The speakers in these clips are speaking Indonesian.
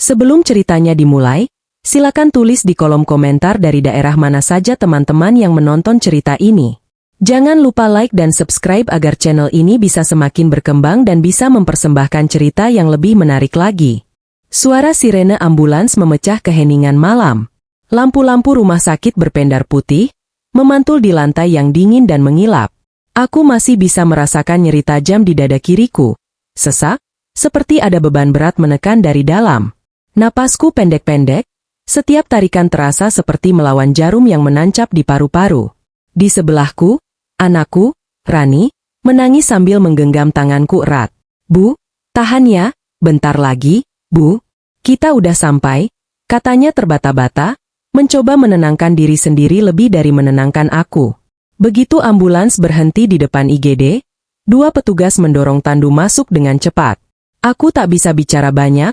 Sebelum ceritanya dimulai, silakan tulis di kolom komentar dari daerah mana saja teman-teman yang menonton cerita ini. Jangan lupa like dan subscribe agar channel ini bisa semakin berkembang dan bisa mempersembahkan cerita yang lebih menarik lagi. Suara sirene ambulans memecah keheningan malam. Lampu-lampu rumah sakit berpendar putih, memantul di lantai yang dingin dan mengilap. Aku masih bisa merasakan nyeri tajam di dada kiriku. Sesak, seperti ada beban berat menekan dari dalam. Napasku pendek-pendek, setiap tarikan terasa seperti melawan jarum yang menancap di paru-paru. Di sebelahku, anakku, Rani, menangis sambil menggenggam tanganku erat. "Bu, tahan ya, bentar lagi, Bu. Kita udah sampai," katanya terbata-bata, mencoba menenangkan diri sendiri lebih dari menenangkan aku. Begitu ambulans berhenti di depan IGD, dua petugas mendorong tandu masuk dengan cepat. Aku tak bisa bicara banyak,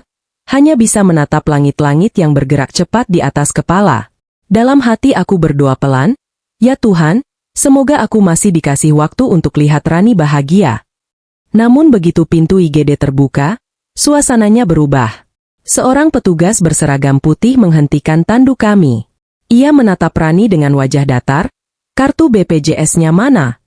hanya bisa menatap langit-langit yang bergerak cepat di atas kepala. Dalam hati aku berdoa pelan, "Ya Tuhan, semoga aku masih dikasih waktu untuk lihat Rani bahagia." Namun begitu pintu IGD terbuka, suasananya berubah. Seorang petugas berseragam putih menghentikan tandu kami. Ia menatap Rani dengan wajah datar. "Kartu BPJS-nya mana?"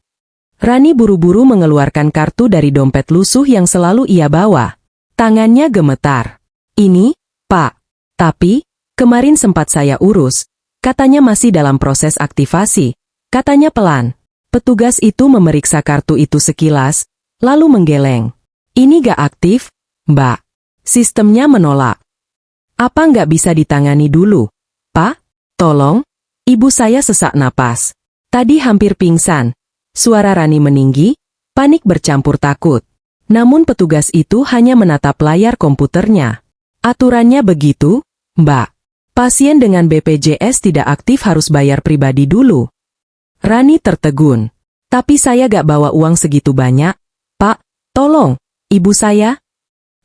Rani buru-buru mengeluarkan kartu dari dompet lusuh yang selalu ia bawa. Tangannya gemetar. "Ini, Pak. Tapi, kemarin sempat saya urus, katanya masih dalam proses aktivasi," katanya pelan. Petugas itu memeriksa kartu itu sekilas, lalu menggeleng. "Ini gak aktif, Mbak. Sistemnya menolak." "Apa nggak bisa ditangani dulu, Pak? Tolong, ibu saya sesak napas. Tadi hampir pingsan." Suara Rani meninggi, panik bercampur takut. Namun petugas itu hanya menatap layar komputernya. "Aturannya begitu, Mbak. Pasien dengan BPJS tidak aktif harus bayar pribadi dulu." Rani tertegun. "Tapi saya gak bawa uang segitu banyak, Pak. Tolong, ibu saya."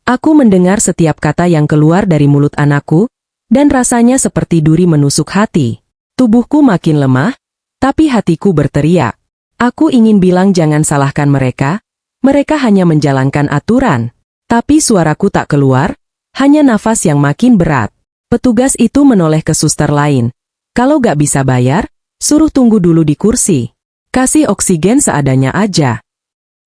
Aku mendengar setiap kata yang keluar dari mulut anakku, dan rasanya seperti duri menusuk hati. Tubuhku makin lemah, tapi hatiku berteriak. Aku ingin bilang jangan salahkan mereka, mereka hanya menjalankan aturan. Tapi suaraku tak keluar, hanya nafas yang makin berat. Petugas itu menoleh ke suster lain. "Kalau gak bisa bayar, suruh tunggu dulu di kursi. Kasih oksigen seadanya aja."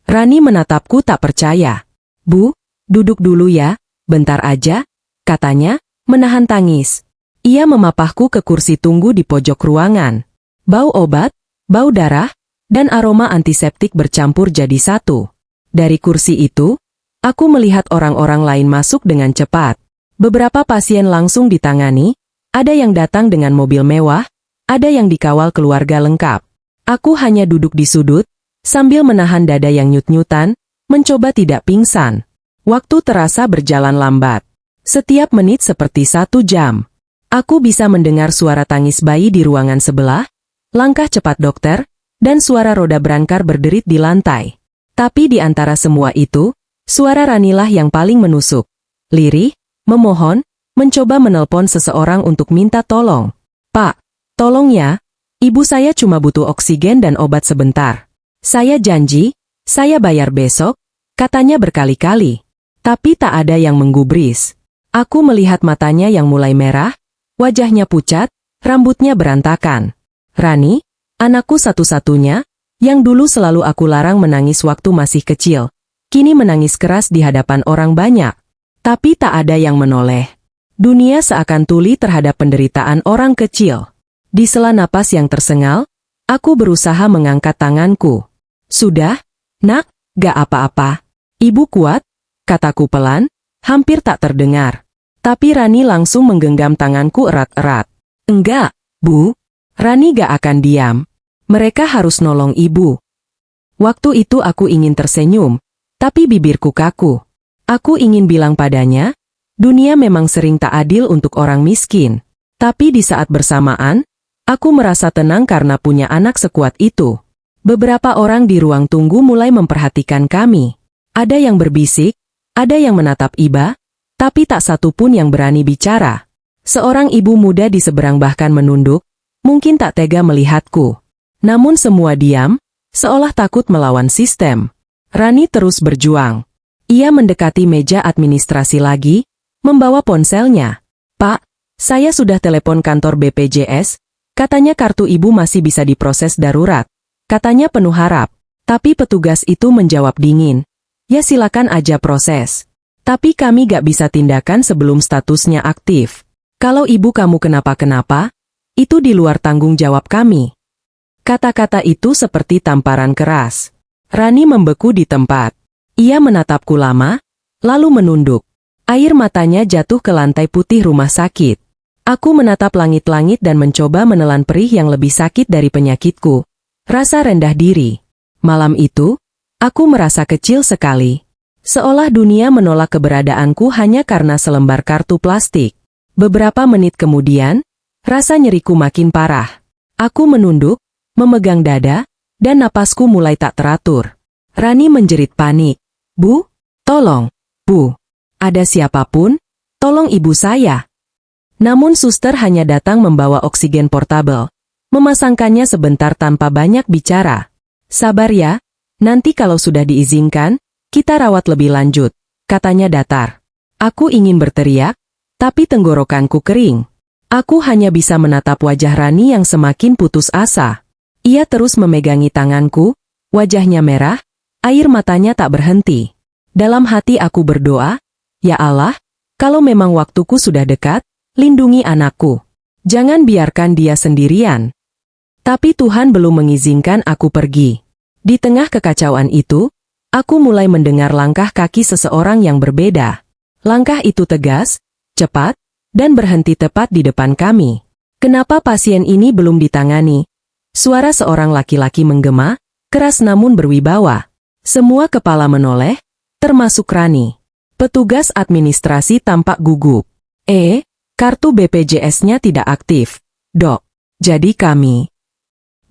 Rani menatapku tak percaya. "Bu, duduk dulu ya, bentar aja," katanya, menahan tangis. Ia memapahku ke kursi tunggu di pojok ruangan. Bau obat, bau darah, dan aroma antiseptik bercampur jadi satu. Dari kursi itu, aku melihat orang-orang lain masuk dengan cepat. Beberapa pasien langsung ditangani, ada yang datang dengan mobil mewah, ada yang dikawal keluarga lengkap. Aku hanya duduk di sudut, sambil menahan dada yang nyut-nyutan, mencoba tidak pingsan. Waktu terasa berjalan lambat. Setiap menit seperti 1 jam. Aku bisa mendengar suara tangis bayi di ruangan sebelah, langkah cepat dokter, dan suara roda berangkar berderit di lantai. Tapi di antara semua itu, suara Ranilah yang paling menusuk. Lirih, memohon, mencoba menelpon seseorang untuk minta tolong. "Pak, tolong ya, ibu saya cuma butuh oksigen dan obat sebentar. Saya janji, saya bayar besok," katanya berkali-kali. Tapi tak ada yang menggubris. Aku melihat matanya yang mulai merah, wajahnya pucat, rambutnya berantakan. Rani, anakku satu-satunya, yang dulu selalu aku larang menangis waktu masih kecil, kini menangis keras di hadapan orang banyak. Tapi tak ada yang menoleh. Dunia seakan tuli terhadap penderitaan orang kecil. Di sela napas yang tersengal, aku berusaha mengangkat tanganku. "Sudah, Nak, gak apa-apa. Ibu kuat," kataku pelan, hampir tak terdengar. Tapi Rani langsung menggenggam tanganku erat-erat. "Enggak, Bu. Rani gak akan diam. Mereka harus nolong ibu." Waktu itu aku ingin tersenyum, tapi bibirku kaku. Aku ingin bilang padanya, dunia memang sering tak adil untuk orang miskin. Tapi di saat bersamaan, aku merasa tenang karena punya anak sekuat itu. Beberapa orang di ruang tunggu mulai memperhatikan kami. Ada yang berbisik, ada yang menatap iba, tapi tak satu pun yang berani bicara. Seorang ibu muda di seberang bahkan menunduk, mungkin tak tega melihatku. Namun semua diam, seolah takut melawan sistem. Rani terus berjuang. Ia mendekati meja administrasi lagi, membawa ponselnya. "Pak, saya sudah telepon kantor BPJS, katanya kartu ibu masih bisa diproses darurat," katanya penuh harap. Tapi petugas itu menjawab dingin, "Ya silakan aja proses. Tapi kami gak bisa tindakan sebelum statusnya aktif. Kalau ibu kamu kenapa-kenapa, itu di luar tanggung jawab kami." Kata-kata itu seperti tamparan keras. Rani membeku di tempat. Ia menatapku lama, lalu menunduk. Air matanya jatuh ke lantai putih rumah sakit. Aku menatap langit-langit dan mencoba menelan perih yang lebih sakit dari penyakitku. Rasa rendah diri. Malam itu, aku merasa kecil sekali. Seolah dunia menolak keberadaanku hanya karena selembar kartu plastik. Beberapa menit kemudian, rasa nyeriku makin parah. Aku menunduk, memegang dada, dan napasku mulai tak teratur. Rani menjerit panik. "Bu, tolong, Bu. Ada siapapun, tolong ibu saya." Namun suster hanya datang membawa oksigen portabel, memasangkannya sebentar tanpa banyak bicara. "Sabar ya, nanti kalau sudah diizinkan, kita rawat lebih lanjut," katanya datar. Aku ingin berteriak, tapi tenggorokanku kering. Aku hanya bisa menatap wajah Rani yang semakin putus asa. Ia terus memegangi tanganku, wajahnya merah, air matanya tak berhenti. Dalam hati aku berdoa, "Ya Allah, kalau memang waktuku sudah dekat, lindungi anakku. Jangan biarkan dia sendirian." Tapi Tuhan belum mengizinkan aku pergi. Di tengah kekacauan itu, aku mulai mendengar langkah kaki seseorang yang berbeda. Langkah itu tegas, cepat, dan berhenti tepat di depan kami. "Kenapa pasien ini belum ditangani?" Suara seorang laki-laki menggema, keras namun berwibawa. Semua kepala menoleh, termasuk Rani. Petugas administrasi tampak gugup. Kartu BPJS-nya tidak aktif, Dok. Jadi kami..."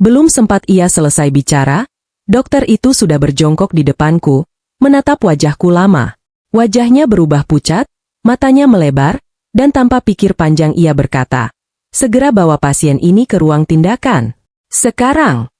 Belum sempat ia selesai bicara, dokter itu sudah berjongkok di depanku, menatap wajahku lama. Wajahnya berubah pucat, matanya melebar, dan tanpa pikir panjang ia berkata, "Segera bawa pasien ini ke ruang tindakan. Sekarang."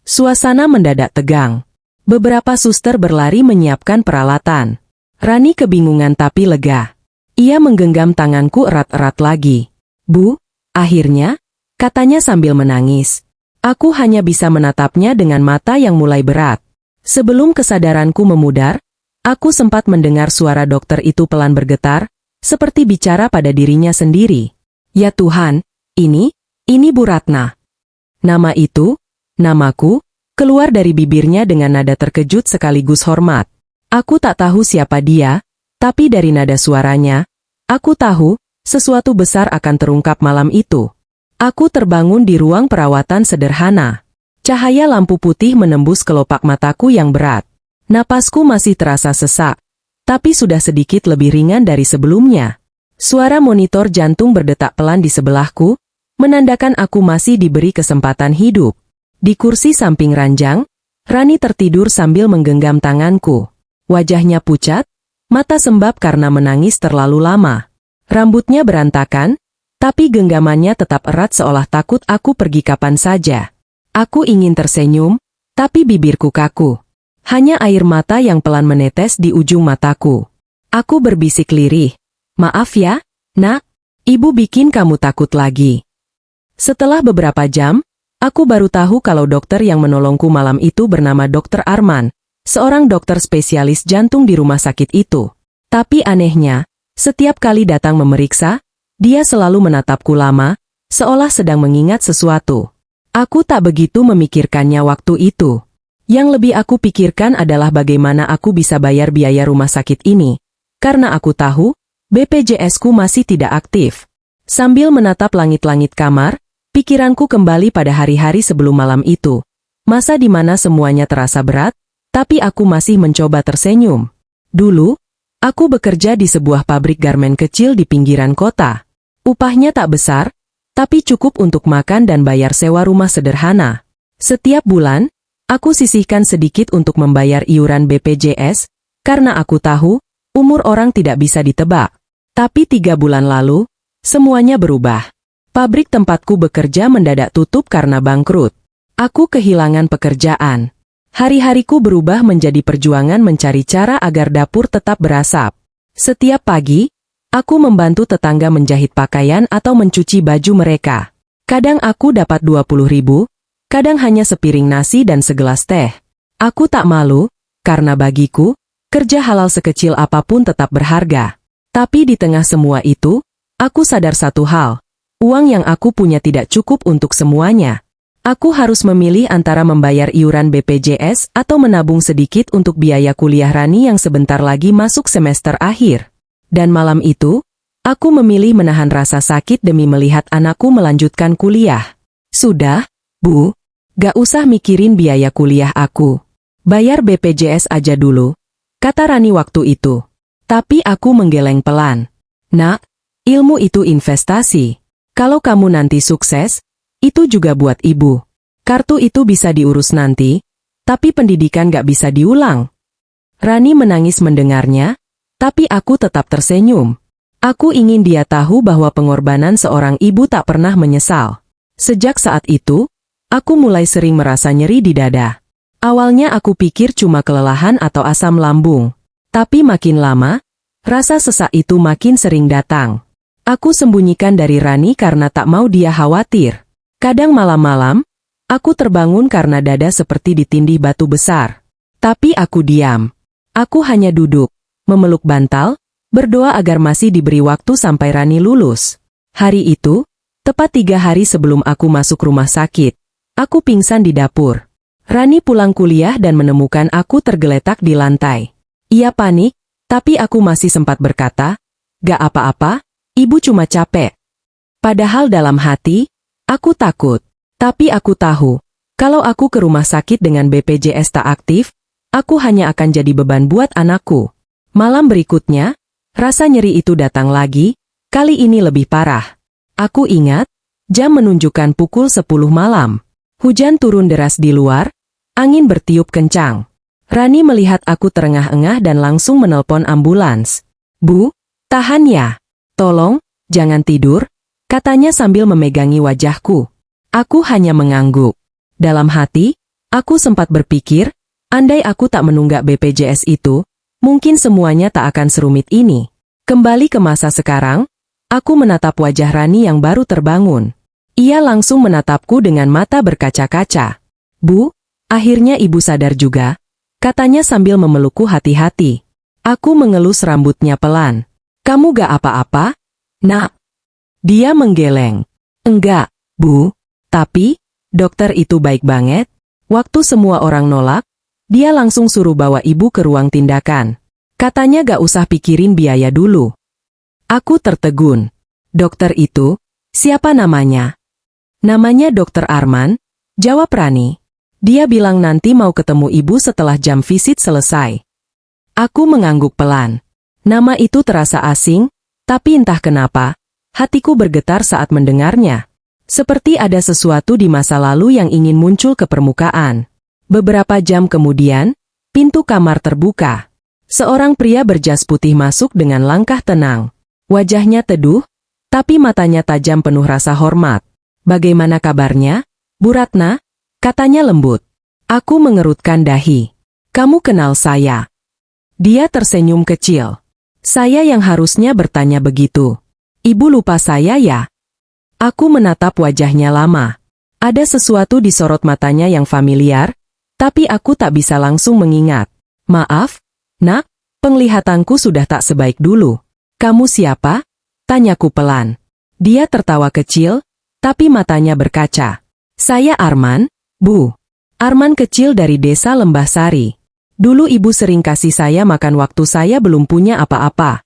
Suasana mendadak tegang. Beberapa suster berlari menyiapkan peralatan. Rani kebingungan tapi lega. Ia menggenggam tanganku erat-erat lagi. "Bu," akhirnya, katanya sambil menangis. Aku hanya bisa menatapnya dengan mata yang mulai berat. Sebelum kesadaranku memudar, aku sempat mendengar suara dokter itu pelan bergetar, seperti bicara pada dirinya sendiri. "Ya Tuhan, ini Bu Ratna." Nama itu, namaku, keluar dari bibirnya dengan nada terkejut sekaligus hormat. Aku tak tahu siapa dia, tapi dari nada suaranya, aku tahu, sesuatu besar akan terungkap malam itu. Aku terbangun di ruang perawatan sederhana. Cahaya lampu putih menembus kelopak mataku yang berat. Napasku masih terasa sesak, tapi sudah sedikit lebih ringan dari sebelumnya. Suara monitor jantung berdetak pelan di sebelahku, menandakan aku masih diberi kesempatan hidup. Di kursi samping ranjang, Rani tertidur sambil menggenggam tanganku. Wajahnya pucat, mata sembab karena menangis terlalu lama. Rambutnya berantakan, tapi genggamannya tetap erat seolah takut aku pergi kapan saja. Aku ingin tersenyum, tapi bibirku kaku. Hanya air mata yang pelan menetes di ujung mataku. Aku berbisik lirih, "Maaf ya, Nak, Ibu bikin kamu takut lagi." Setelah beberapa jam, aku baru tahu kalau dokter yang menolongku malam itu bernama Dr. Arman, seorang dokter spesialis jantung di rumah sakit itu. Tapi anehnya, setiap kali datang memeriksa, dia selalu menatapku lama, seolah sedang mengingat sesuatu. Aku tak begitu memikirkannya waktu itu. Yang lebih aku pikirkan adalah bagaimana aku bisa bayar biaya rumah sakit ini. Karena aku tahu, BPJS-ku masih tidak aktif. Sambil menatap langit-langit kamar, pikiranku kembali pada hari-hari sebelum malam itu. Masa di mana semuanya terasa berat, tapi aku masih mencoba tersenyum. Dulu, aku bekerja di sebuah pabrik garmen kecil di pinggiran kota. Upahnya tak besar, tapi cukup untuk makan dan bayar sewa rumah sederhana. Setiap bulan, aku sisihkan sedikit untuk membayar iuran BPJS, karena aku tahu, umur orang tidak bisa ditebak. Tapi 3 bulan lalu, semuanya berubah. Pabrik tempatku bekerja mendadak tutup karena bangkrut. Aku kehilangan pekerjaan. Hari-hariku berubah menjadi perjuangan mencari cara agar dapur tetap berasap. Setiap pagi, Aku membantu tetangga menjahit pakaian atau mencuci baju mereka. Kadang aku dapat 20.000, kadang hanya sepiring nasi dan segelas teh. Aku tak malu, karena bagiku, kerja halal sekecil apapun tetap berharga. Tapi di tengah semua itu, aku sadar satu hal. Uang yang aku punya tidak cukup untuk semuanya. Aku harus memilih antara membayar iuran BPJS atau menabung sedikit untuk biaya kuliah Rani yang sebentar lagi masuk semester akhir. Dan malam itu, aku memilih menahan rasa sakit demi melihat anakku melanjutkan kuliah. Sudah, Bu. Gak usah mikirin biaya kuliah aku. Bayar BPJS aja dulu, kata Rani waktu itu. Tapi aku menggeleng pelan. Nak, ilmu itu investasi. Kalau kamu nanti sukses, itu juga buat ibu. Kartu itu bisa diurus nanti, tapi pendidikan gak bisa diulang. Rani menangis mendengarnya, tapi aku tetap tersenyum. Aku ingin dia tahu bahwa pengorbanan seorang ibu tak pernah menyesal. Sejak saat itu, aku mulai sering merasa nyeri di dada. Awalnya aku pikir cuma kelelahan atau asam lambung. Tapi makin lama, rasa sesak itu makin sering datang. Aku sembunyikan dari Rani karena tak mau dia khawatir. Kadang malam-malam, aku terbangun karena dada seperti ditindih batu besar. Tapi aku diam. Aku hanya duduk, memeluk bantal, berdoa agar masih diberi waktu sampai Rani lulus. Hari itu, tepat 3 hari sebelum aku masuk rumah sakit, aku pingsan di dapur. Rani pulang kuliah dan menemukan aku tergeletak di lantai. Ia panik, tapi aku masih sempat berkata, "Gak apa-apa, ibu cuma capek." Padahal dalam hati, aku takut. Tapi aku tahu, kalau aku ke rumah sakit dengan BPJS tak aktif, aku hanya akan jadi beban buat anakku. Malam berikutnya, rasa nyeri itu datang lagi, kali ini lebih parah. Aku ingat, jam menunjukkan pukul 10 malam. Hujan turun deras di luar, angin bertiup kencang. Rani melihat aku terengah-engah dan langsung menelpon ambulans. "Bu, tahan ya. Tolong, jangan tidur," katanya sambil memegangi wajahku. Aku hanya mengangguk. Dalam hati, aku sempat berpikir, andai aku tak menunggak BPJS itu, mungkin semuanya tak akan serumit ini. Kembali ke masa sekarang, aku menatap wajah Rani yang baru terbangun. Ia langsung menatapku dengan mata berkaca-kaca. "Bu, akhirnya ibu sadar juga," katanya sambil memelukku hati-hati. Aku mengelus rambutnya pelan. "Kamu gak apa-apa, Nak?" Dia menggeleng. "Enggak, Bu. Tapi, dokter itu baik banget." Waktu semua orang nolak, dia langsung suruh bawa ibu ke ruang tindakan. Katanya gak usah pikirin biaya dulu. Aku tertegun. "Dokter itu, siapa namanya?" "Namanya Dokter Arman," jawab Rani. "Dia bilang nanti mau ketemu ibu setelah jam visit selesai." Aku mengangguk pelan. Nama itu terasa asing, tapi entah kenapa, hatiku bergetar saat mendengarnya. Seperti ada sesuatu di masa lalu yang ingin muncul ke permukaan. Beberapa jam kemudian, pintu kamar terbuka. Seorang pria berjas putih masuk dengan langkah tenang. Wajahnya teduh, tapi matanya tajam penuh rasa hormat. "Bagaimana kabarnya, Bu Ratna?" katanya lembut. Aku mengerutkan dahi. "Kamu kenal saya?" Dia tersenyum kecil. Saya yang harusnya bertanya begitu. "Ibu lupa saya ya?" Aku menatap wajahnya lama. Ada sesuatu di sorot matanya yang familiar, tapi aku tak bisa langsung mengingat. "Maaf, Nak, penglihatanku sudah tak sebaik dulu." "Kamu siapa?" tanyaku pelan. Dia tertawa kecil, tapi matanya berkaca. "Saya Arman, Bu. Arman kecil dari desa Lembah Sari. Dulu ibu sering kasih saya makan waktu saya belum punya apa-apa."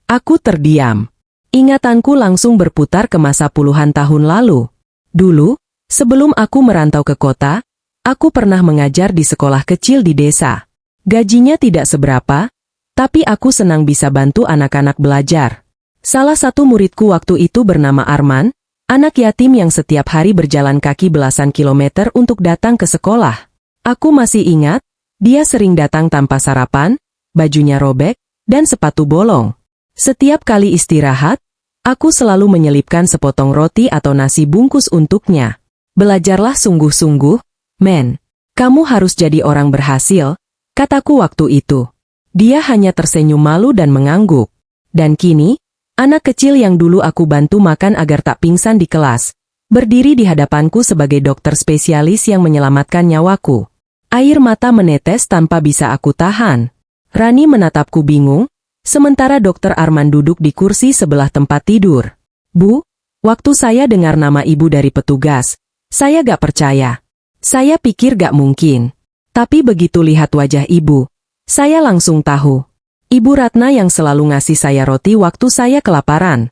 Aku terdiam. Ingatanku langsung berputar ke masa puluhan tahun lalu. Dulu, sebelum aku merantau ke kota, aku pernah mengajar di sekolah kecil di desa. Gajinya tidak seberapa, tapi aku senang bisa bantu anak-anak belajar. Salah satu muridku waktu itu bernama Arman, anak yatim yang setiap hari berjalan kaki belasan kilometer untuk datang ke sekolah. Aku masih ingat, dia sering datang tanpa sarapan, bajunya robek, dan sepatu bolong. Setiap kali istirahat, aku selalu menyelipkan sepotong roti atau nasi bungkus untuknya. "Belajarlah sungguh-sungguh, men. Kamu harus jadi orang berhasil," kataku waktu itu. Dia hanya tersenyum malu dan mengangguk. Dan kini, Anak kecil yang dulu aku bantu makan agar tak pingsan di kelas, berdiri di hadapanku sebagai dokter spesialis yang menyelamatkan nyawaku. Air mata menetes tanpa bisa aku tahan. Rani menatapku bingung, sementara Dokter Arman duduk di kursi sebelah tempat tidur. Bu, waktu saya dengar nama ibu dari petugas, saya gak percaya. Saya pikir gak mungkin. Tapi begitu lihat wajah ibu, saya langsung tahu. Ibu Ratna yang selalu ngasih saya roti waktu saya kelaparan.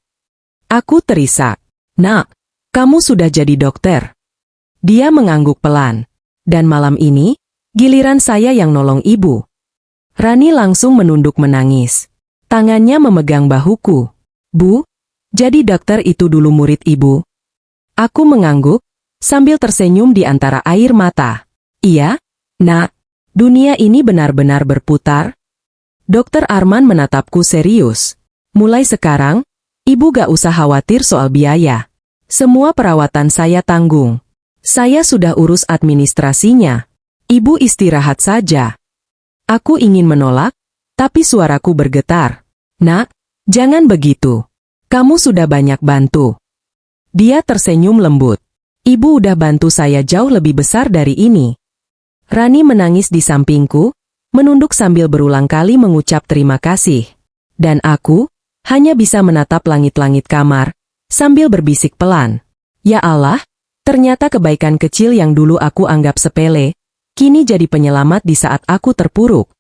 Aku terisak. Nak, kamu sudah jadi dokter. Dia mengangguk pelan. Dan malam ini, giliran saya yang nolong ibu. Rani langsung menunduk menangis. Tangannya memegang bahuku. Bu, jadi dokter itu dulu murid ibu? Aku mengangguk, sambil tersenyum di antara air mata. Iya, nak, dunia ini benar-benar berputar. Dokter Arman menatapku serius. Mulai sekarang, ibu gak usah khawatir soal biaya. Semua perawatan saya tanggung. Saya sudah urus administrasinya. Ibu istirahat saja. Aku ingin menolak, tapi suaraku bergetar. Nak, jangan begitu. Kamu sudah banyak bantu. Dia tersenyum lembut. Ibu udah bantu saya jauh lebih besar dari ini. Rani menangis di sampingku, menunduk sambil berulang kali mengucap terima kasih. Dan aku hanya bisa menatap langit-langit kamar, sambil berbisik pelan. Ya Allah, ternyata kebaikan kecil yang dulu aku anggap sepele, kini jadi penyelamat di saat aku terpuruk.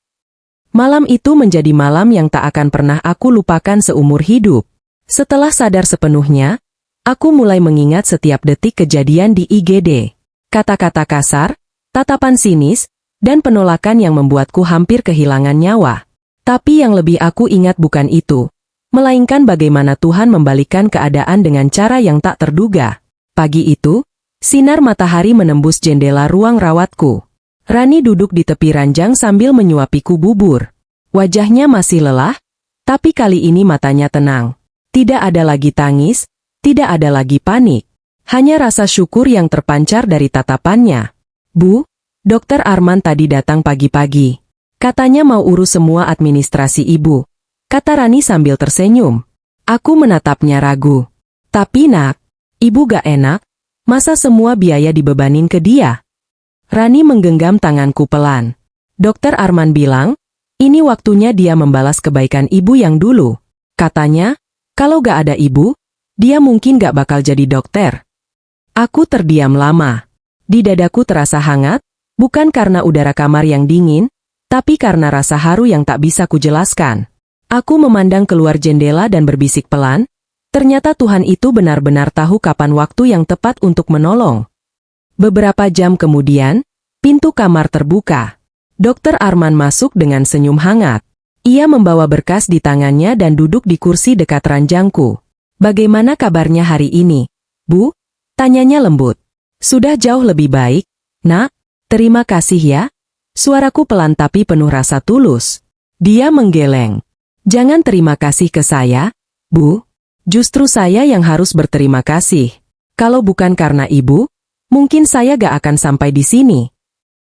Malam itu menjadi malam yang tak akan pernah aku lupakan seumur hidup. Setelah sadar sepenuhnya, aku mulai mengingat setiap detik kejadian di IGD. Kata-kata kasar, tatapan sinis, dan penolakan yang membuatku hampir kehilangan nyawa. Tapi yang lebih aku ingat bukan itu, melainkan bagaimana Tuhan membalikkan keadaan dengan cara yang tak terduga. Pagi itu, sinar matahari menembus jendela ruang rawatku. Rani duduk di tepi ranjang sambil menyuapiku bubur. Wajahnya masih lelah, tapi kali ini matanya tenang. Tidak ada lagi tangis, tidak ada lagi panik. Hanya rasa syukur yang terpancar dari tatapannya. Bu, Dokter Arman tadi datang pagi-pagi. Katanya mau urus semua administrasi ibu. Kata Rani sambil tersenyum. Aku menatapnya ragu. Tapi nak, ibu gak enak, masa semua biaya dibebanin ke dia? Rani menggenggam tanganku pelan. Dokter Arman bilang, ini waktunya dia membalas kebaikan ibu yang dulu. Katanya, kalau gak ada ibu, dia mungkin gak bakal jadi dokter. Aku terdiam lama. Di dadaku terasa hangat, bukan karena udara kamar yang dingin, tapi karena rasa haru yang tak bisa kujelaskan. Aku memandang keluar jendela dan berbisik pelan, ternyata Tuhan itu benar-benar tahu kapan waktu yang tepat untuk menolong. Beberapa jam kemudian, pintu kamar terbuka. Dokter Arman masuk dengan senyum hangat. Ia membawa berkas di tangannya dan duduk di kursi dekat ranjangku. Bagaimana kabarnya hari ini, Bu? Tanyanya lembut. Sudah jauh lebih baik, nak. Terima kasih ya. Suaraku pelan tapi penuh rasa tulus. Dia menggeleng. Jangan terima kasih ke saya, Bu. Justru saya yang harus berterima kasih. Kalau bukan karena ibu, mungkin saya gak akan sampai di sini.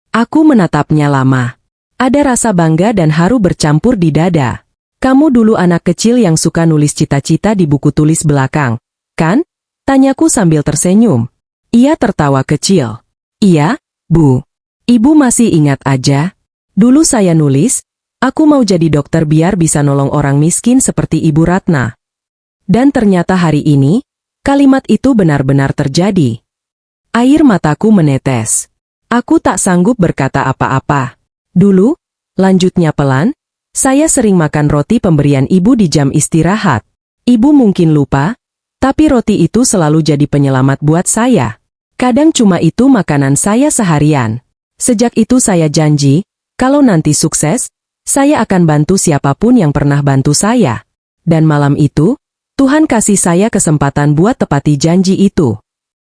Aku menatapnya lama. Ada rasa bangga dan haru bercampur di dada. Kamu dulu anak kecil yang suka nulis cita-cita di buku tulis belakang, kan? Tanyaku sambil tersenyum. Ia tertawa kecil. Iya, Bu. Ibu masih ingat aja? Dulu saya nulis, aku mau jadi dokter biar bisa nolong orang miskin seperti Ibu Ratna. Dan ternyata hari ini, kalimat itu benar-benar terjadi. Air mataku menetes. Aku tak sanggup berkata apa-apa. Dulu, lanjutnya pelan, saya sering makan roti pemberian ibu di jam istirahat. Ibu mungkin lupa, tapi roti itu selalu jadi penyelamat buat saya. Kadang cuma itu makanan saya seharian. Sejak itu saya janji, kalau nanti sukses, saya akan bantu siapapun yang pernah bantu saya. Dan malam itu, Tuhan kasih saya kesempatan buat tepati janji itu.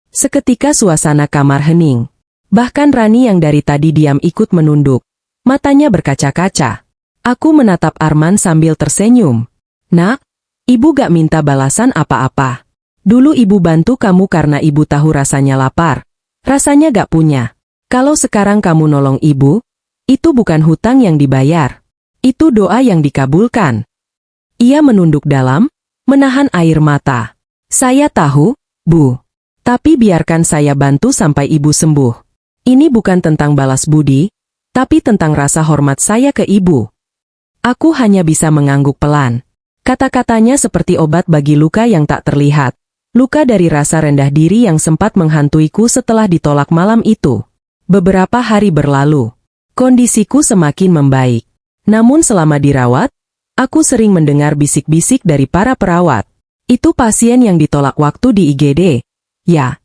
Seketika suasana kamar hening. Bahkan Rani yang dari tadi diam ikut menunduk. Matanya berkaca-kaca. Aku menatap Arman sambil tersenyum. Nak, ibu gak minta balasan apa-apa. Dulu ibu bantu kamu karena ibu tahu rasanya lapar. Rasanya gak punya. Kalau sekarang kamu nolong ibu, itu bukan hutang yang dibayar. Itu doa yang dikabulkan. Ia menunduk dalam, menahan air mata. Saya tahu, Bu. Tapi biarkan saya bantu sampai Ibu sembuh. Ini bukan tentang balas budi, tapi tentang rasa hormat saya ke Ibu. Aku hanya bisa mengangguk pelan. Kata-katanya seperti obat bagi luka yang tak terlihat. Luka dari rasa rendah diri yang sempat menghantuiku setelah ditolak malam itu. Beberapa hari berlalu. Kondisiku semakin membaik. Namun selama dirawat, aku sering mendengar bisik-bisik dari para perawat. Itu pasien yang ditolak waktu di IGD. Ya.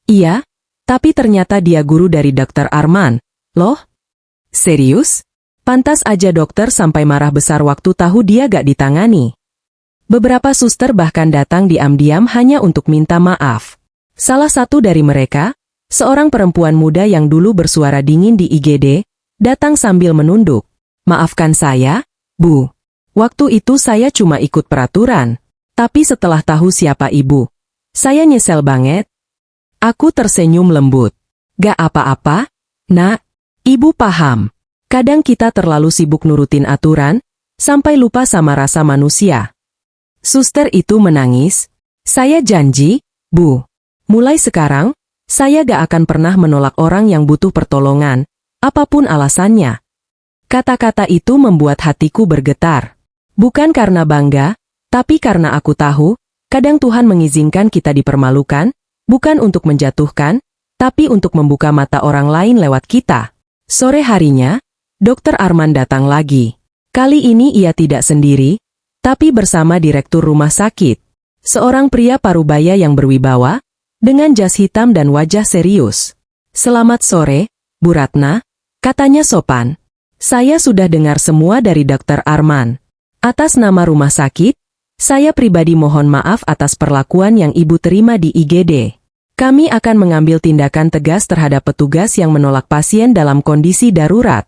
Iya, tapi ternyata dia guru dari Dr. Arman. Loh? Serius? Pantas aja dokter sampai marah besar waktu tahu dia gak ditangani. Beberapa suster bahkan datang diam-diam hanya untuk minta maaf. Salah satu dari mereka, seorang perempuan muda yang dulu bersuara dingin di IGD, datang sambil menunduk. Maafkan saya, Bu. Waktu itu saya cuma ikut peraturan. Tapi setelah tahu siapa Ibu, saya nyesel banget. Aku tersenyum lembut. Gak apa-apa, Nak. Ibu paham. Kadang kita terlalu sibuk nurutin aturan, sampai lupa sama rasa manusia. Suster itu menangis. Saya janji, Bu. Mulai sekarang, saya gak akan pernah menolak orang yang butuh pertolongan, apapun alasannya. Kata-kata itu membuat hatiku bergetar. Bukan karena bangga, tapi karena aku tahu, kadang Tuhan mengizinkan kita dipermalukan, bukan untuk menjatuhkan, tapi untuk membuka mata orang lain lewat kita. Sore harinya, Dr. Arman datang lagi. Kali ini ia tidak sendiri, tapi bersama direktur rumah sakit. Seorang pria parubaya yang berwibawa, dengan jas hitam dan wajah serius. Selamat sore, Bu Ratna, katanya sopan. Saya sudah dengar semua dari Dr. Arman. Atas nama rumah sakit, saya pribadi mohon maaf atas perlakuan yang Ibu terima di IGD. Kami akan mengambil tindakan tegas terhadap petugas yang menolak pasien dalam kondisi darurat.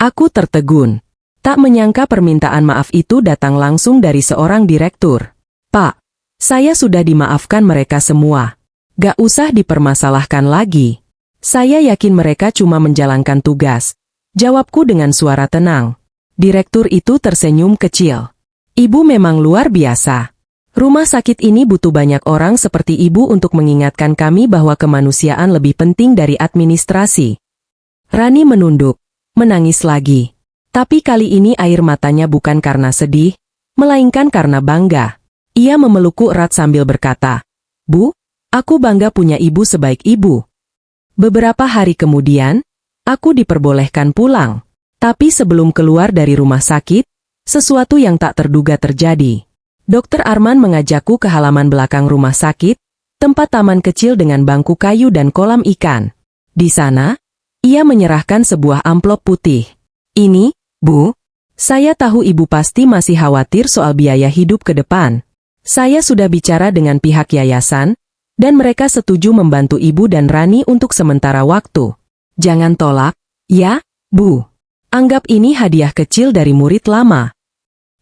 Aku tertegun. Tak menyangka permintaan maaf itu datang langsung dari seorang direktur. Pak, saya sudah dimaafkan mereka semua. Gak usah dipermasalahkan lagi. Saya yakin mereka cuma menjalankan tugas. Jawabku dengan suara tenang. Direktur itu tersenyum kecil. Ibu memang luar biasa. Rumah sakit ini butuh banyak orang seperti Ibu untuk mengingatkan kami bahwa kemanusiaan lebih penting dari administrasi. Rani menunduk, menangis lagi. Tapi kali ini air matanya bukan karena sedih, melainkan karena bangga. Ia memelukku erat sambil berkata, Bu, aku bangga punya ibu sebaik Ibu. Beberapa hari kemudian, aku diperbolehkan pulang. Tapi sebelum keluar dari rumah sakit, sesuatu yang tak terduga terjadi. Dr. Arman mengajakku ke halaman belakang rumah sakit, tempat taman kecil dengan bangku kayu dan kolam ikan. Di sana, ia menyerahkan sebuah amplop putih. Ini, Bu, saya tahu Ibu pasti masih khawatir soal biaya hidup ke depan. Saya sudah bicara dengan pihak yayasan, dan mereka setuju membantu Ibu dan Rani untuk sementara waktu. Jangan tolak, ya, Bu. Anggap ini hadiah kecil dari murid lama.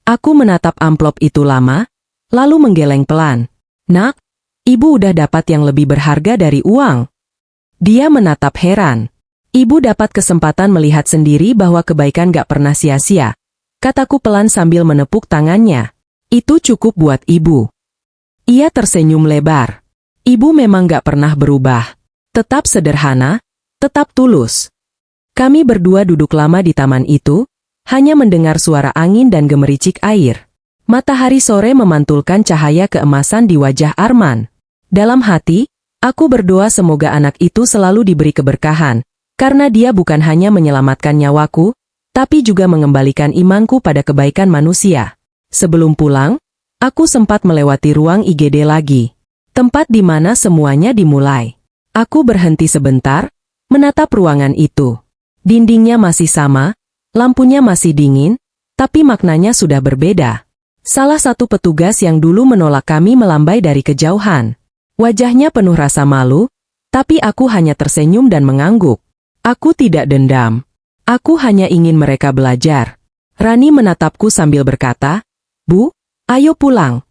Aku menatap amplop itu lama, lalu menggeleng pelan. Nak, Ibu udah dapat yang lebih berharga dari uang. Dia menatap heran. Ibu dapat kesempatan melihat sendiri bahwa kebaikan gak pernah sia-sia. Kataku pelan sambil menepuk tangannya. Itu cukup buat Ibu. Ia tersenyum lebar. Ibu memang gak pernah berubah. Tetap sederhana, tetap tulus. Kami berdua duduk lama di taman itu, hanya mendengar suara angin dan gemericik air. Matahari sore memantulkan cahaya keemasan di wajah Arman. Dalam hati, aku berdoa semoga anak itu selalu diberi keberkahan, karena dia bukan hanya menyelamatkan nyawaku, tapi juga mengembalikan imanku pada kebaikan manusia. Sebelum pulang, aku sempat melewati ruang IGD lagi, tempat di mana semuanya dimulai. Aku berhenti sebentar, menatap ruangan itu. Dindingnya masih sama, lampunya masih dingin, tapi maknanya sudah berbeda. Salah satu petugas yang dulu menolak kami melambai dari kejauhan. Wajahnya penuh rasa malu, tapi aku hanya tersenyum dan mengangguk. Aku tidak dendam. Aku hanya ingin mereka belajar. Rani menatapku sambil berkata, Bu, ayo pulang.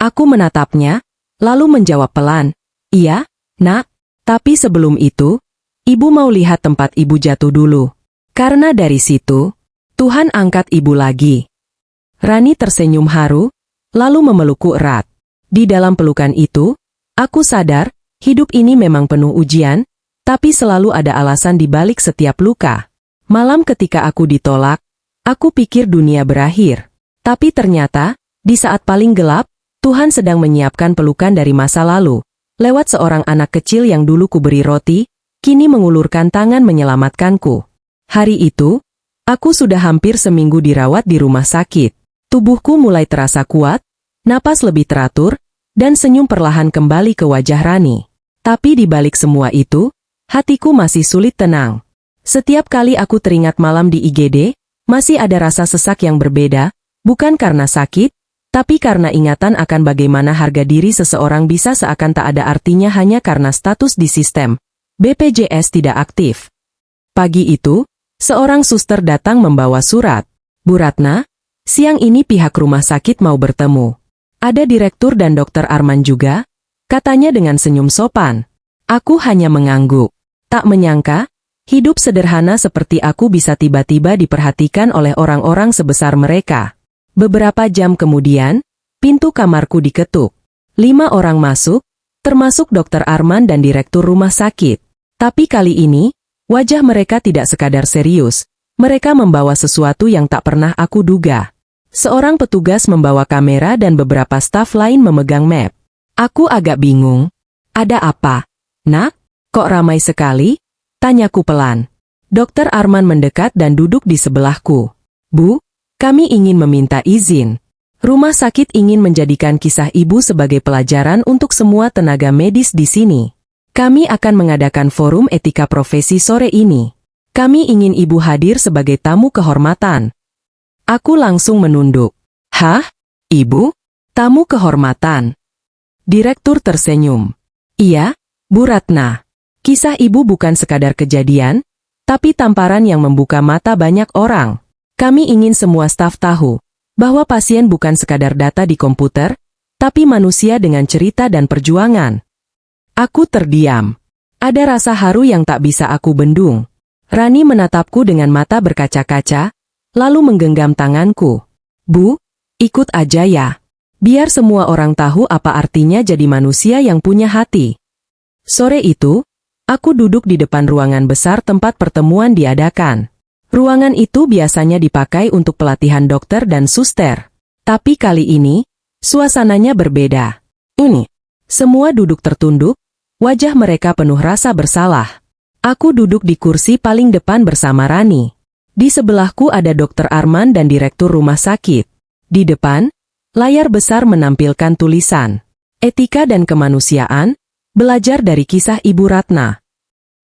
Aku menatapnya, lalu menjawab pelan, Iya, Nak, tapi sebelum itu, Ibu mau lihat tempat Ibu jatuh dulu. Karena dari situ, Tuhan angkat Ibu lagi. Rani tersenyum haru, lalu memelukku erat. Di dalam pelukan itu, aku sadar, hidup ini memang penuh ujian, tapi selalu ada alasan di balik setiap luka. Malam ketika aku ditolak, aku pikir dunia berakhir. Tapi ternyata, di saat paling gelap, Tuhan sedang menyiapkan pelukan dari masa lalu. Lewat seorang anak kecil yang dulu kuberi roti, kini mengulurkan tangan menyelamatkanku. Hari itu, aku sudah hampir seminggu dirawat di rumah sakit. Tubuhku mulai terasa kuat, napas lebih teratur, dan senyum perlahan kembali ke wajah Rani. Tapi di balik semua itu, hatiku masih sulit tenang. Setiap kali aku teringat malam di IGD, masih ada rasa sesak yang berbeda, bukan karena sakit, tapi karena ingatan akan bagaimana harga diri seseorang bisa seakan tak ada artinya hanya karena status di sistem BPJS tidak aktif. Pagi itu, seorang suster datang membawa surat. Bu Ratna, siang ini pihak rumah sakit mau bertemu. Ada direktur dan dokter Arman juga, katanya dengan senyum sopan. Aku hanya mengangguk. Tak menyangka, hidup sederhana seperti aku bisa tiba-tiba diperhatikan oleh orang-orang sebesar mereka. Beberapa jam kemudian, pintu kamarku diketuk. 5 orang masuk, termasuk dokter Arman dan direktur rumah sakit. Tapi kali ini, wajah mereka tidak sekadar serius. Mereka membawa sesuatu yang tak pernah aku duga. Seorang petugas membawa kamera dan beberapa staf lain memegang map. Aku agak bingung. Ada apa? Nak, kok ramai sekali? Tanyaku pelan. Dokter Arman mendekat dan duduk di sebelahku. Bu, kami ingin meminta izin. Rumah sakit ingin menjadikan kisah ibu sebagai pelajaran untuk semua tenaga medis di sini. Kami akan mengadakan forum etika profesi sore ini. Kami ingin ibu hadir sebagai tamu kehormatan. Aku langsung menunduk. Hah? Ibu? Tamu kehormatan? Direktur tersenyum. Iya, Bu Ratna. Kisah ibu bukan sekadar kejadian, tapi tamparan yang membuka mata banyak orang. Kami ingin semua staf tahu bahwa pasien bukan sekadar data di komputer, tapi manusia dengan cerita dan perjuangan. Aku terdiam. Ada rasa haru yang tak bisa aku bendung. Rani menatapku dengan mata berkaca-kaca, lalu menggenggam tanganku. Bu, ikut aja ya. Biar semua orang tahu apa artinya jadi manusia yang punya hati. Sore itu, aku duduk di depan ruangan besar tempat pertemuan diadakan. Ruangan itu biasanya dipakai untuk pelatihan dokter dan suster. Tapi kali ini, suasananya berbeda. Semua duduk tertunduk, wajah mereka penuh rasa bersalah. Aku duduk di kursi paling depan bersama Rani. Di sebelahku ada dokter Arman dan direktur rumah sakit. Di depan, layar besar menampilkan tulisan, Etika dan Kemanusiaan, belajar dari kisah Ibu Ratna.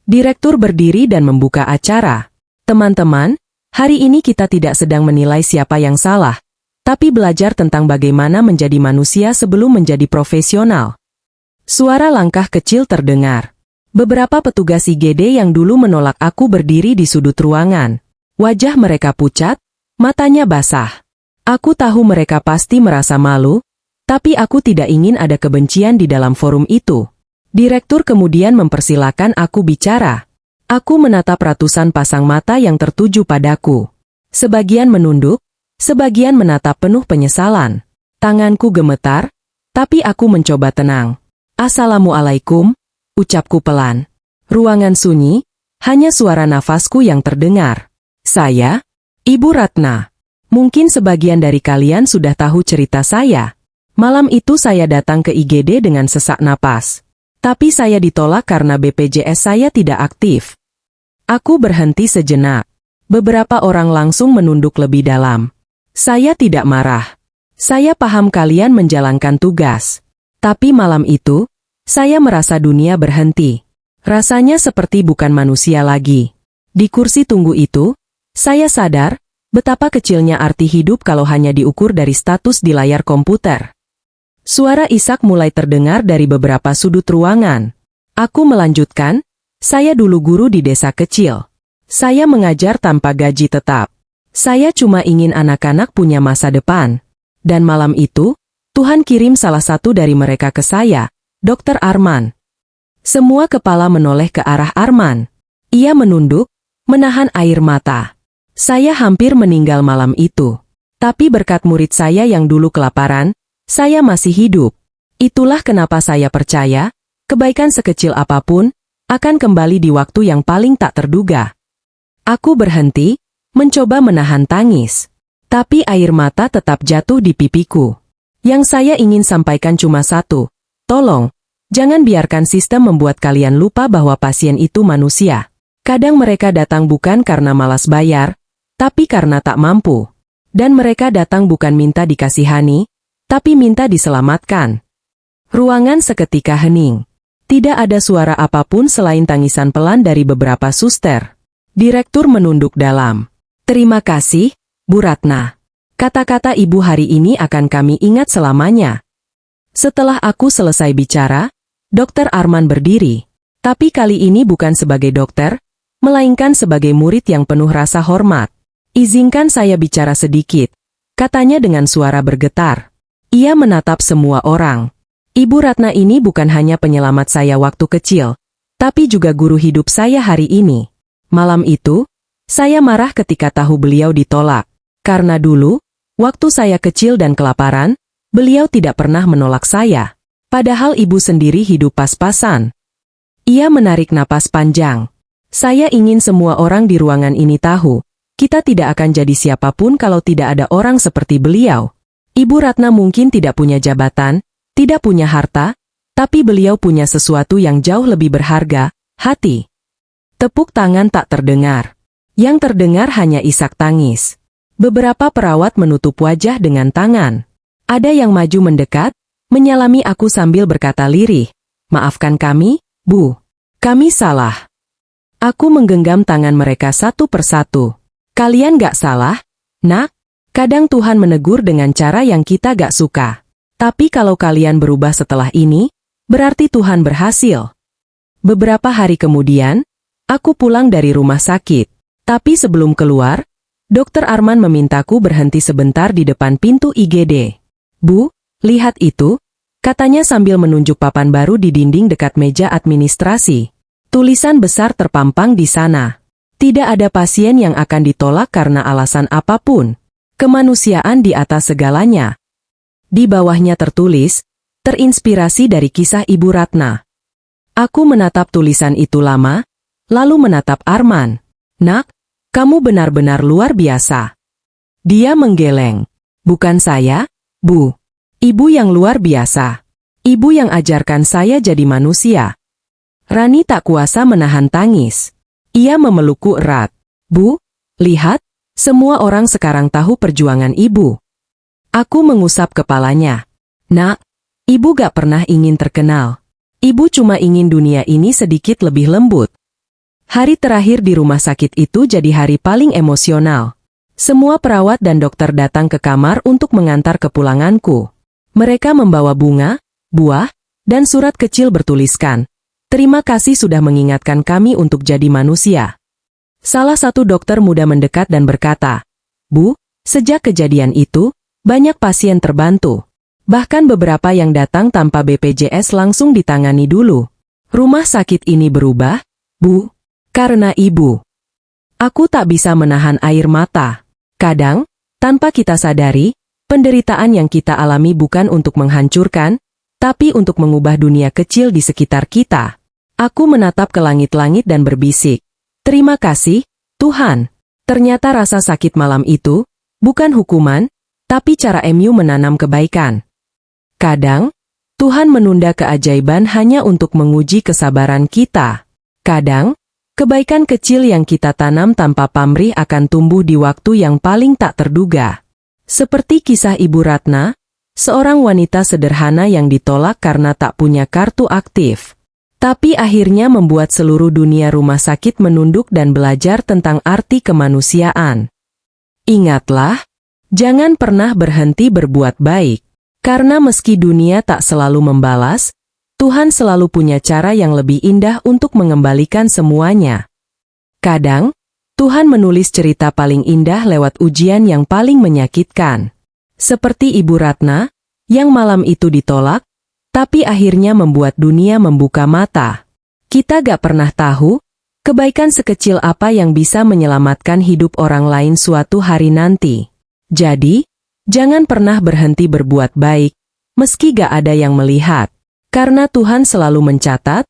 Direktur berdiri dan membuka acara. Teman-teman, hari ini kita tidak sedang menilai siapa yang salah, tapi belajar tentang bagaimana menjadi manusia sebelum menjadi profesional. Suara langkah kecil terdengar. Beberapa petugas IGD yang dulu menolak aku berdiri di sudut ruangan. Wajah mereka pucat, matanya basah. Aku tahu mereka pasti merasa malu, tapi aku tidak ingin ada kebencian di dalam forum itu. Direktur kemudian mempersilakan aku bicara. Aku menatap ratusan pasang mata yang tertuju padaku. Sebagian menunduk, sebagian menatap penuh penyesalan. Tanganku gemetar, tapi aku mencoba tenang. Assalamualaikum, ucapku pelan. Ruangan sunyi, hanya suara nafasku yang terdengar. Saya, Ibu Ratna. Mungkin sebagian dari kalian sudah tahu cerita saya. Malam itu saya datang ke IGD dengan sesak napas. Tapi saya ditolak karena BPJS saya tidak aktif. Aku berhenti sejenak. Beberapa orang langsung menunduk lebih dalam. Saya tidak marah. Saya paham kalian menjalankan tugas. Tapi malam itu, saya merasa dunia berhenti. Rasanya seperti bukan manusia lagi. Di kursi tunggu itu, saya sadar betapa kecilnya arti hidup kalau hanya diukur dari status di layar komputer. Suara isak mulai terdengar dari beberapa sudut ruangan. Aku melanjutkan, saya dulu guru di desa kecil. Saya mengajar tanpa gaji tetap. Saya cuma ingin anak-anak punya masa depan. Dan malam itu, Tuhan kirim salah satu dari mereka ke saya, Dokter Arman. Semua kepala menoleh ke arah Arman. Ia menunduk, menahan air mata. Saya hampir meninggal malam itu. Tapi berkat murid saya yang dulu kelaparan, saya masih hidup. Itulah kenapa saya percaya, kebaikan sekecil apapun, akan kembali di waktu yang paling tak terduga. Aku berhenti, mencoba menahan tangis. Tapi air mata tetap jatuh di pipiku. Yang saya ingin sampaikan cuma satu. Tolong, jangan biarkan sistem membuat kalian lupa bahwa pasien itu manusia. Kadang mereka datang bukan karena malas bayar, tapi karena tak mampu. Dan mereka datang bukan minta dikasihani, tapi minta diselamatkan. Ruangan seketika hening. Tidak ada suara apapun selain tangisan pelan dari beberapa suster. Direktur menunduk dalam. Terima kasih, Bu Ratna. Kata-kata ibu hari ini akan kami ingat selamanya. Setelah aku selesai bicara, Dr. Arman berdiri. Tapi kali ini bukan sebagai dokter, melainkan sebagai murid yang penuh rasa hormat. Izinkan saya bicara sedikit, katanya dengan suara bergetar. Ia menatap semua orang. Ibu Ratna ini bukan hanya penyelamat saya waktu kecil, tapi juga guru hidup saya hari ini. Malam itu, saya marah ketika tahu beliau ditolak. Karena dulu, waktu saya kecil dan kelaparan, beliau tidak pernah menolak saya. Padahal ibu sendiri hidup pas-pasan. Ia menarik napas panjang. Saya ingin semua orang di ruangan ini tahu, kita tidak akan jadi siapapun kalau tidak ada orang seperti beliau. Ibu Ratna mungkin tidak punya jabatan, tidak punya harta, tapi beliau punya sesuatu yang jauh lebih berharga, hati. Tepuk tangan tak terdengar. Yang terdengar hanya isak tangis. Beberapa perawat menutup wajah dengan tangan. Ada yang maju mendekat, menyalami aku sambil berkata lirih, "Maafkan kami, Bu. Kami salah." Aku menggenggam tangan mereka satu persatu. "Kalian gak salah, Nak. Kadang Tuhan menegur dengan cara yang kita gak suka. Tapi kalau kalian berubah setelah ini, berarti Tuhan berhasil." Beberapa hari kemudian, aku pulang dari rumah sakit. Tapi sebelum keluar, Dr. Arman memintaku berhenti sebentar di depan pintu IGD. "Bu, lihat itu," katanya sambil menunjuk papan baru di dinding dekat meja administrasi. Tulisan besar terpampang di sana. Tidak ada pasien yang akan ditolak karena alasan apapun. Kemanusiaan di atas segalanya. Di bawahnya tertulis, terinspirasi dari kisah Ibu Ratna. Aku menatap tulisan itu lama, lalu menatap Arman. "Nak, kamu benar-benar luar biasa." Dia menggeleng. "Bukan saya, Bu. Ibu yang luar biasa. Ibu yang ajarkan saya jadi manusia." Rani tak kuasa menahan tangis. Ia memelukku erat. "Bu, lihat, semua orang sekarang tahu perjuangan ibu." Aku mengusap kepalanya. "Nak, ibu gak pernah ingin terkenal. Ibu cuma ingin dunia ini sedikit lebih lembut." Hari terakhir di rumah sakit itu jadi hari paling emosional. Semua perawat dan dokter datang ke kamar untuk mengantar kepulanganku. Mereka membawa bunga, buah, dan surat kecil bertuliskan, "Terima kasih sudah mengingatkan kami untuk jadi manusia." Salah satu dokter muda mendekat dan berkata, "Bu, sejak kejadian itu, banyak pasien terbantu. Bahkan beberapa yang datang tanpa BPJS langsung ditangani dulu. Rumah sakit ini berubah, Bu, karena ibu." Aku tak bisa menahan air mata. Kadang, tanpa kita sadari, penderitaan yang kita alami bukan untuk menghancurkan, tapi untuk mengubah dunia kecil di sekitar kita. Aku menatap ke langit-langit dan berbisik, "Terima kasih, Tuhan." Ternyata rasa sakit malam itu, bukan hukuman, tapi cara MU menanam kebaikan. Kadang, Tuhan menunda keajaiban hanya untuk menguji kesabaran kita. Kadang, kebaikan kecil yang kita tanam tanpa pamrih akan tumbuh di waktu yang paling tak terduga. Seperti kisah Ibu Ratna, seorang wanita sederhana yang ditolak karena tak punya kartu aktif. Tapi akhirnya membuat seluruh dunia rumah sakit menunduk dan belajar tentang arti kemanusiaan. Ingatlah, jangan pernah berhenti berbuat baik. Karena meski dunia tak selalu membalas, Tuhan selalu punya cara yang lebih indah untuk mengembalikan semuanya. Kadang, Tuhan menulis cerita paling indah lewat ujian yang paling menyakitkan. Seperti Ibu Ratna, yang malam itu ditolak, tapi akhirnya membuat dunia membuka mata. Kita gak pernah tahu, kebaikan sekecil apa yang bisa menyelamatkan hidup orang lain suatu hari nanti. Jadi, jangan pernah berhenti berbuat baik, meski gak ada yang melihat. Karena Tuhan selalu mencatat,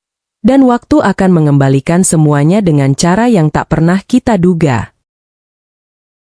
dan waktu akan mengembalikan semuanya dengan cara yang tak pernah kita duga.